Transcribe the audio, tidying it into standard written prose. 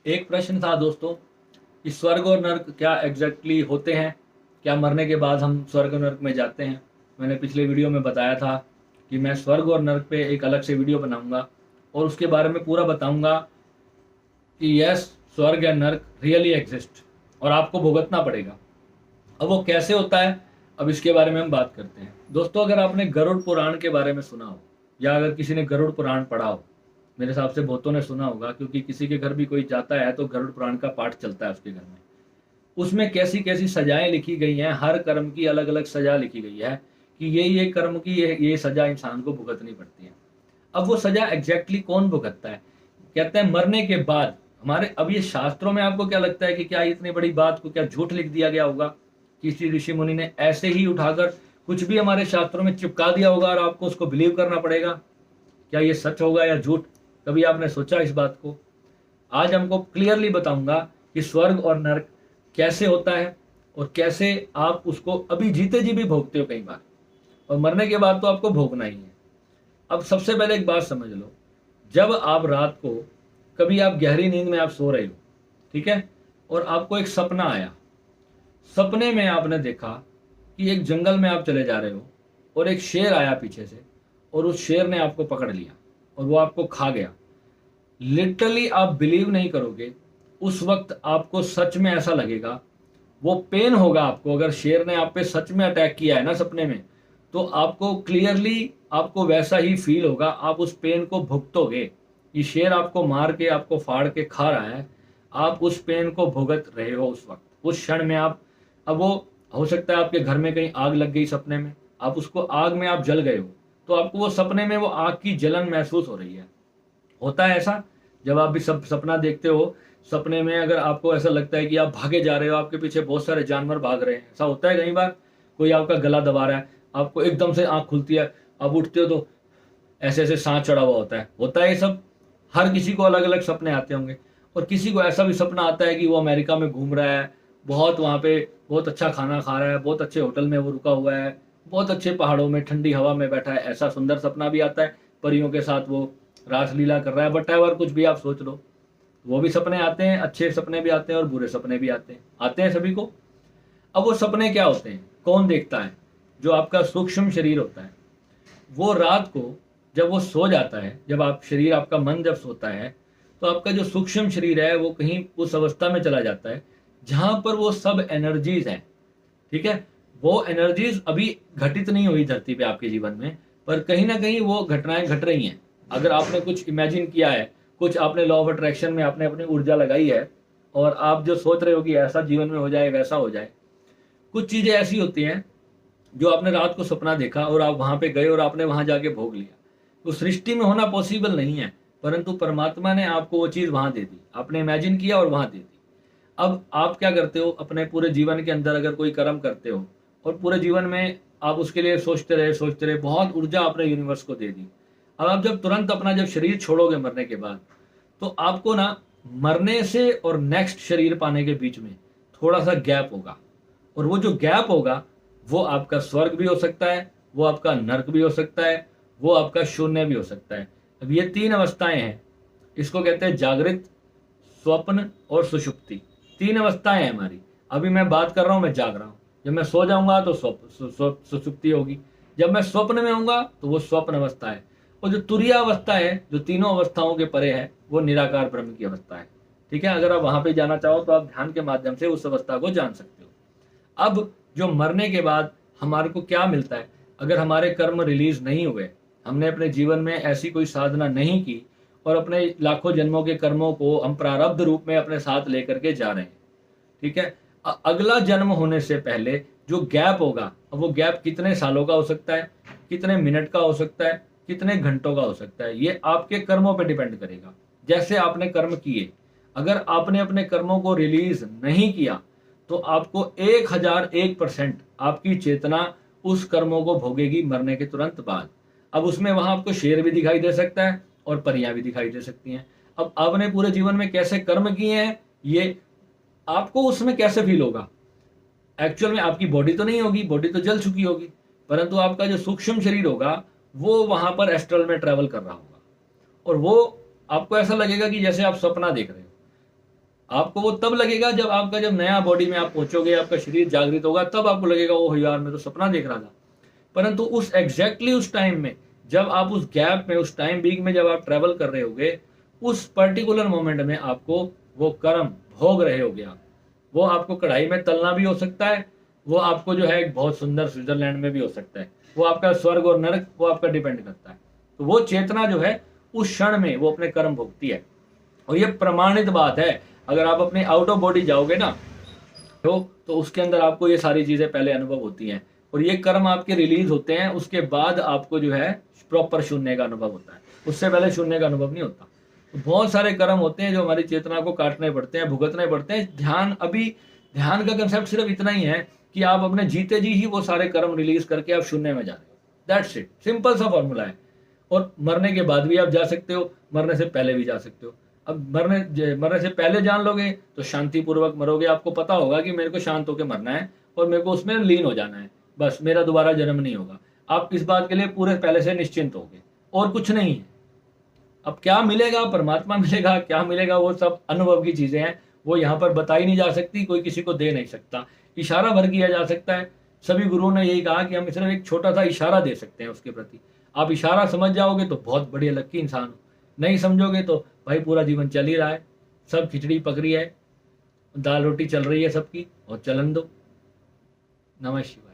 एक प्रश्न था दोस्तों कि स्वर्ग और नर्क क्या एग्जैक्टली होते हैं, क्या मरने के बाद हम स्वर्ग और नर्क में जाते हैं। मैंने पिछले वीडियो में बताया था कि मैं स्वर्ग और नर्क पे एक अलग से वीडियो बनाऊंगा और उसके बारे में पूरा बताऊंगा कि यस, स्वर्ग या नर्क रियली एग्जिस्ट और आपको भुगतना पड़ेगा। अब वो कैसे होता है, अब इसके बारे में हम बात करते हैं। दोस्तों, अगर आपने गरुड़ पुराण के बारे में सुना हो या अगर किसी ने गरुड़ पुराण पढ़ा हो, मेरे हिसाब से बहुतों ने सुना होगा, क्योंकि किसी के घर भी कोई जाता है तो गरुड़ पुराण का पाठ चलता है उसके घर में। उसमें कैसी कैसी सजाएं लिखी गई हैं, हर कर्म की अलग अलग सजा लिखी गई है कि ये कर्म की ये सजा इंसान को भुगतनी पड़ती है। अब वो सजा एग्जैक्टली कौन भुगतता है? कहते हैं मरने के बाद। हमारे अब ये शास्त्रों में आपको क्या लगता है कि क्या इतनी बड़ी बात को क्या झूठ लिख दिया गया होगा? किसी ऋषि मुनि ने ऐसे ही उठाकर कुछ भी हमारे शास्त्रों में चिपका दिया होगा और आपको उसको बिलीव करना पड़ेगा? क्या ये सच होगा या झूठ? कभी आपने सोचा इस बात को? आज हमको क्लियरली बताऊंगा कि स्वर्ग और नर्क कैसे होता है और कैसे आप उसको अभी जीते जी भी भोगते हो कई बार, और मरने के बाद तो आपको भोगना ही है। अब सबसे पहले एक बात समझ लो, जब आप रात को कभी आप गहरी नींद में आप सो रहे हो, ठीक है, और आपको एक सपना आया। सपने में आपने देखा कि एक जंगल में आप चले जा रहे हो और एक शेर आया पीछे से और उस शेर ने आपको पकड़ लिया और वो आपको खा गया। लिटरली आप बिलीव नहीं करोगे, उस वक्त आपको सच में ऐसा लगेगा, वो पेन होगा आपको। अगर शेर ने आप पे सच में अटैक किया है ना सपने में, तो आपको क्लियरली आपको वैसा ही फील होगा, आप उस पेन को भुगतोगे। ये शेर आपको मार के आपको फाड़ के खा रहा है, आप उस पेन को भुगत रहे हो उस वक्त, उस क्षण में आप। अब वो हो सकता है आपके घर में कहीं आग लग गई सपने में, आप उसको आग में आप जल गए हो, तो आपको वो सपने में वो आग की जलन महसूस हो रही है। होता है ऐसा जब आप भी सब सपना देखते हो, सपने में अगर आपको ऐसा लगता है कि आप भागे जा रहे हो, आपके पीछे बहुत सारे जानवर भाग रहे हैं, ऐसा होता है कई बार। कोई आपका गला दबा रहा है, आपको एकदम से आंख खुलती है, आप उठते हो तो ऐसे ऐसे सांस चढ़ा हुआ होता है ये सब। हर किसी को अलग अलग सपने आते होंगे, और किसी को ऐसा भी सपना आता है कि वो अमेरिका में घूम रहा है, बहुत वहाँ पे बहुत अच्छा खाना खा रहा है, बहुत अच्छे होटल में वो रुका हुआ है, बहुत अच्छे पहाड़ों में ठंडी हवा में बैठा है। ऐसा सुंदर सपना भी आता है, परियों के साथ वो रासलीला कर रहा है, बट एवर कुछ भी आप सोच लो, वो भी सपने आते हैं। अच्छे सपने भी आते हैं और बुरे सपने भी आते हैं सभी को। अब वो सपने क्या होते हैं, कौन देखता है? जो आपका सूक्ष्म शरीर होता है, वो रात को जब वो सो जाता है, जब आप शरीर आपका मन जब सोता है, तो आपका जो सूक्ष्म शरीर है वो कहीं उस अवस्था में चला जाता है जहां पर वो सब एनर्जीज हैं, ठीक है। वो एनर्जीज अभी घटित नहीं हुई धरती पे आपके जीवन में, पर कहीं ना कहीं वो घटनाएं घट रही हैं। अगर आपने कुछ इमेजिन किया है, कुछ आपने लॉ ऑफ अट्रैक्शन में आपने अपनी ऊर्जा लगाई है, और आप जो सोच रहे हो कि ऐसा जीवन में हो जाए, वैसा हो जाए, कुछ चीजें ऐसी होती हैं जो आपने रात को सपना देखा और आप वहां पे गए और आपने वहां जाके भोग लिया। तो सृष्टि में होना पॉसिबल नहीं है, परंतु परमात्मा ने आपको वो चीज वहां दे दी, आपने इमेजिन किया और वहां दे दी। अब आप क्या करते हो अपने पूरे जीवन के अंदर, अगर कोई कर्म करते हो और पूरे जीवन में आप उसके लिए सोचते रहे, बहुत ऊर्जा आपने यूनिवर्स को दे दी। अब आप जब तुरंत अपना जब शरीर छोड़ोगे मरने के बाद, तो आपको ना मरने से और नेक्स्ट शरीर पाने के बीच में थोड़ा सा गैप होगा, और वो जो गैप होगा वो आपका स्वर्ग भी हो सकता है, वो आपका नर्क भी हो सकता है, वो आपका शून्य भी हो सकता है। अब ये तीन अवस्थाएं हैं, इसको कहते हैं जागृत, स्वप्न और सुषुप्ति। तीन अवस्थाएं हैं हमारी। अभी मैं बात कर रहा हूं, मैं जाग रहा हूं। जब मैं सो जाऊंगा तो सुषुप्ति होगी, जब मैं स्वप्न में आऊंगा तो वो स्वप्न अवस्था है, और जो तुरीय अवस्था है जो तीनों अवस्थाओं के परे है, वो निराकार ब्रह्म की अवस्था है, ठीक है। अगर आप वहां पे जाना चाहो तो आप ध्यान के माध्यम से उस अवस्था को जान सकते हो। अब जो मरने के बाद हमारे को क्या मिलता है, अगर हमारे कर्म रिलीज नहीं हुए, हमने अपने जीवन में ऐसी कोई साधना नहीं की और अपने लाखों जन्मों के कर्मों को हम प्रारब्ध रूप में अपने साथ लेकर के जा रहे हैं, ठीक है। अगला जन्म होने से पहले जो गैप होगा, अब वो गैप कितने सालों का हो सकता है, कितने मिनट का हो सकता है, कितने घंटों का हो सकता है, ये आपके कर्मों पर डिपेंड करेगा, जैसे आपने कर्म किए। अगर आपने अपने कर्मों को रिलीज नहीं किया तो आपको 1001% आपकी चेतना उस कर्मों को भोगेगी मरने के तुरंत बाद। अब उसमें वहां आपको शेर भी दिखाई दे सकता है और परियां भी दिखाई दे सकती हैं। अब आपने पूरे जीवन में कैसे कर्म किए हैं ये आपको उसमें कैसे फील होगा। एक्चुअल में आपकी बॉडी तो नहीं होगी, बॉडी तो जल चुकी होगी, परंतु आपका जो सूक्ष्म शरीर होगा वो वहां पर एस्ट्रल में ट्रेवल कर रहा होगा, और वो आपको ऐसा लगेगा कि जैसे आप सपना देख रहे हो। आपको वो तब लगेगा जब आपका जब नया बॉडी में आप पहुंचोगे, आपका शरीर जागृत होगा, तब आपको लगेगा ओह यार मैं तो सपना देख रहा था। परंतु उस एग्जैक्टली उस टाइम में जब आप उस गैप में, उस टाइम बीइंग में जब आप ट्रेवल कर रहे होगे, उस पर्टिकुलर मोमेंट में आपको वो कर्म भोग रहे होगे आप। वो आपको कढ़ाई में तलना भी हो सकता है, वो आपको जो है एक बहुत सुंदर स्विट्जरलैंड में भी हो सकता है। वो आपका स्वर्ग और नरक वो आपका डिपेंड करता है। तो वो चेतना जो है उस क्षण में वो अपने कर्म भोगती है, और ये प्रमाणित बात है। अगर आप अपने आउट ऑफ बॉडी जाओगे ना तो उसके अंदर आपको ये सारी चीजें पहले अनुभव होती हैं, और ये कर्म आपके रिलीज होते हैं, उसके बाद आपको जो है प्रॉपर शून्य का अनुभव होता है। उससे पहले शून्य का अनुभव नहीं होता। तो बहुत सारे कर्म होते हैं जो हमारी चेतना को काटने पड़ते हैं, भुगतने पड़ते हैं। ध्यान का कंसेप्ट सिर्फ इतना ही है कि आप अपने जीते जी ही वो सारे कर्म रिलीज करके आप शून्य में जा रहे हो। दैट्स इट, सिंपल सा फॉर्मूला है। और मरने के बाद भी आप जा सकते हो, मरने से पहले भी जा सकते हो। अब मरने से पहले जान लोगे तो शांतिपूर्वक मरोगे, आपको पता होगा कि मेरे को शांत होकर मरना है और मेरे को उसमें लीन हो जाना है, बस मेरा दोबारा जन्म नहीं होगा। आप इस बात के लिए पूरे पहले से निश्चिंत होगे, और कुछ नहीं है। अब क्या मिलेगा, परमात्मा मिलेगा, क्या मिलेगा, वो सब अनुभव की चीजें हैं, वो यहाँ पर बताई नहीं जा सकती, कोई किसी को दे नहीं सकता। इशारा भर किया जा सकता है। सभी गुरुओं ने यही कहा कि हम सिर्फ एक छोटा सा इशारा दे सकते हैं उसके प्रति। आप इशारा समझ जाओगे तो बहुत बढ़िया लक्की इंसान हो, नहीं समझोगे तो भाई पूरा जीवन चल ही रहा है, सब खिचड़ी पक रही है, दाल रोटी चल रही है सबकी, और चलन दो। नमस्कार।